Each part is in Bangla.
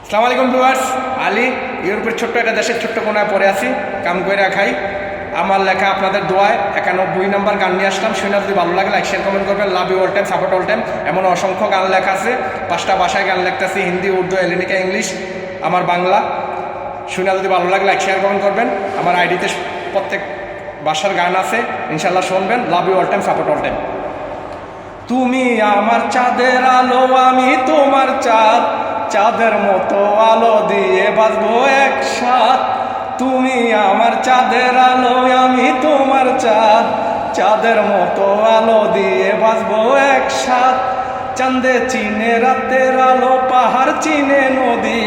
আসসালামু আলাইকুম ভিউয়ার্স, আলী ইউরোপের ছোট্ট একটা দেশের ছোট্ট কোনায় পড়ে আছি, কাম করে খাই। আমার লেখা আপনাদের দোয়ায় 91 নম্বর গান নিয়ে আসলাম। শুনে যদি ভালো লাগে লাইক শেয়ার কমেন্ট করবেন। Love you all time, support all time. এমন অসংখ্য গান লেখা আছে, 5টা ভাষায় গান লিখতেছি, হিন্দি, উর্দু, এলিনিকা, ইংলিশ, আমার বাংলা। শুনে যদি ভালো লাগে লাইক শেয়ার কমেন্ট করবেন। আমার আইডিতে প্রত্যেক ভাষার গান আছে, ইনশাল্লাহ শুনবেন। Love you all time, support all time. তুমি আমার চাঁদের আলো, আমি তোমার চাঁদ, চাঁদের মতো আলো দিয়ে বাঁচবো একসাথ। তুমি আমার চাঁদের আলো, আমি তোমার চাঁদ, চাঁদের মতো আলো দিয়ে বাঁচবো একসাথ। চাঁদে চিনে রাতের আলো, পাহাড় চিনে নদী,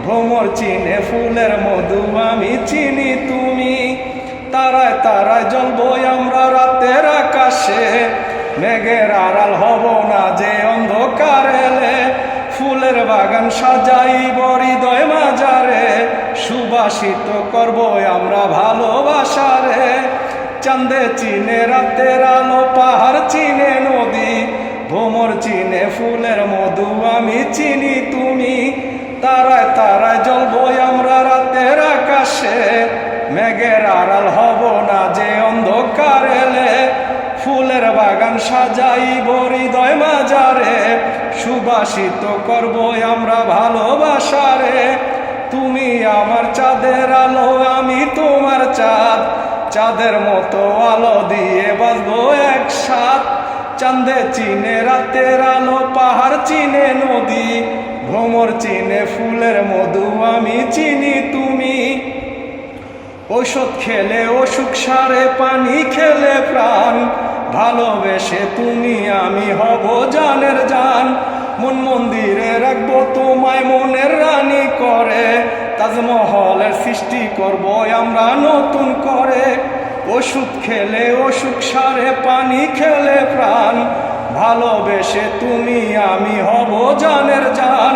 ভ্রমর চিনে ফুলের মধু, আমি চিনি তুমি। তারায় তারায় জ্বলবো আমরা রাতের আকাশে, মেঘের আড়াল হব না যে অন্ধকার এলে। ফুলের বাগান সাজাইব হৃদয় মাজারে, সুবাসিত করব আমরা ভালোবাসারে। চাঁদে চিনে রাতের আলো, পাহাড় চিনে নদী, ভ্রমর চিনে ফুলের মধু, আমি চিনি তুমি। তারায় তারায় জ্বলবো আমরা রাতের আকাশে, মেঘের আড়াল হব না যে অন্ধকার এলে। ফুলের বাগান সাজাইব হৃদয় মাজারে, সুবাসিত করব আমরা ভালোবাসারে। তুমি আমার চাঁদের আলো, আমি তোমার চাঁদ, চাঁদের মতো আলো দিয়ে বাঁচবো একসাথ। চাঁদে চিনে রাতের আলো, পাহাড় চিনে নদী, ভ্রমর চিনে ফুলের মধু, আমি চিনি তুমি। ঔষধ খেলে অসুখ সারে, পানি খেলে প্রাণ, ভালোবেসে তুমি আমি হব জানের জান। মন মন্দিরে রাখবো তোমায় মনের রানী করে, তাজমহলের সৃষ্টি করব আমরা নতুন করে। ওষুধ খেলে অসুখ সারে, পানি খেলে প্রাণ, ভালোবেসে তুমি আমি হব জানের জান।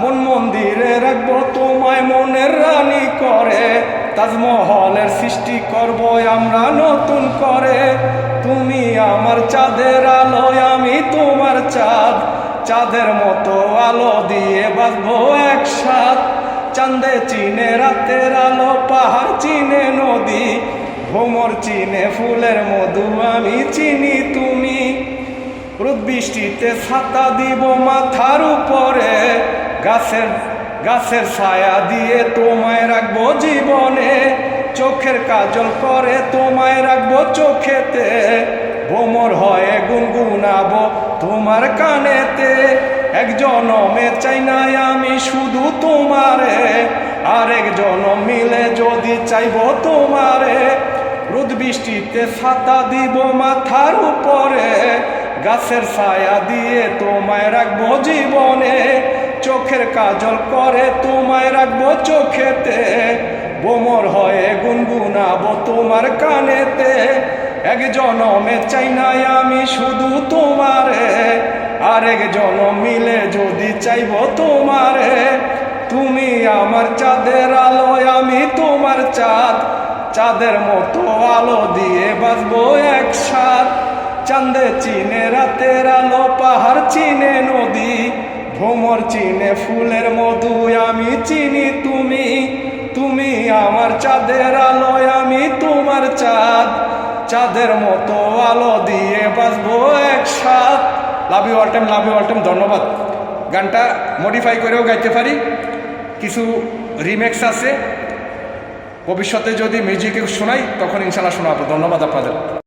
মন মন্দিরে রাখবো তোমায় মনের রানী করে, তাজমহলের সৃষ্টি করব আমরা নতুন করে। তুমি আমার চাঁদের আলো, আমি তোমার চাঁদ, চাঁদের মতো আলো দিয়ে বাঁচবো একসাথ। চাঁদে চিনে রাতের আলো, পাহাড় চিনে নদী, ভ্রমর চিনে ফুলের মধু, আমি চিনি তুমি। রোদ বৃষ্টিতে ছাতা দিব মাথার উপরে, গাছের ছায়া দিয়ে তোমায় রাখবো জীবনে। চোখের কাজল করে তোমায় রাখবো চোখেতে, ভ্রমর হয়ে গুনগুনাবো তোমার কানেতে। এক জনমে চাই না আমি শুধু তোমারে, আরেক জনম মিলে যদি চাইবো তোমারে। রোদ বৃষ্টিতে ছাতা দিব মাথার উপরে, গাছের ছায়া দিয়ে তোমায় রাখবো জীবনে। চোখের কাজল করে তোমায় রাখবো চোখেতে, ভ্রমর হয়ে গুনগুনাবো তোমার কানেতে। এক জনমে চাই না আমি শুধু তোমারে, আরেক জনম মিলে যদি চাইবো তোমারে। তুমি আমার চাঁদের আলো, আমি তোমার চাঁদ, চাঁদের মতো আলো দিয়ে বাঁচবো একসাথ। চাঁদে চিনে রাতের আলো, পাহাড় চিনে নদী, ভ্রমর চিনে ফুলের মধু, আমি চিনি তুমি। তুমি আমার চাঁদের আলো, আমি তোমার চাঁদ, চাঁদের মতো আলো দিয়ে বাঁচবো একসাথ। Love you all time, love you all time. ধন্যবাদ। গানটা মডিফাই করেও গাইতে পারি, কিছু রিমেক্স আছে, ভবিষ্যতে যদি মিউজিকে শোনাই তখন ইনশাল্লাহ শোনাবো। ধন্যবাদ আপনাদের।